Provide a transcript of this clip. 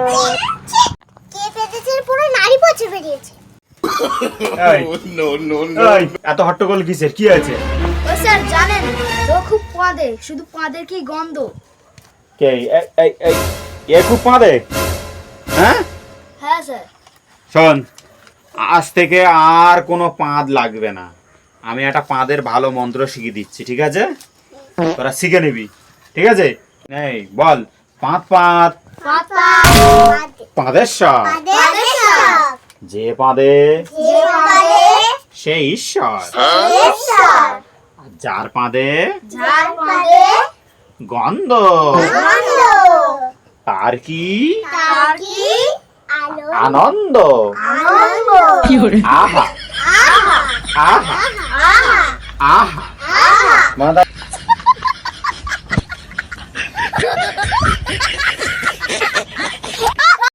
নয়। কে পেতেছে পুরো নারী পচে বেরিয়েছে। এত হট্টগোল কিসের, কি আছে? ও স্যার জানেন ও খুব কাঁদে, শুধু কাঁদের কি গন্ধ। কে এ খুব পাঁদে? হ্যাঁ হ্যাঁ স্যার। শোন, আজ থেকে আর কোনো পাঁদ লাগবে না। আমি একটা পাঁদের ভালো মন্ত্র শিখিয়ে দিচ্ছি, ঠিক আছে? তোরা শিখে নিবি, ঠিক আছে? এই বল, পাঁদ পাঁদ পাঁদেশ্বর, যে পাঁদে সে ঈশ্বর, যার পাঁদে গন্ধ তার কি আনন্দ। আহা আহা আহা। মনে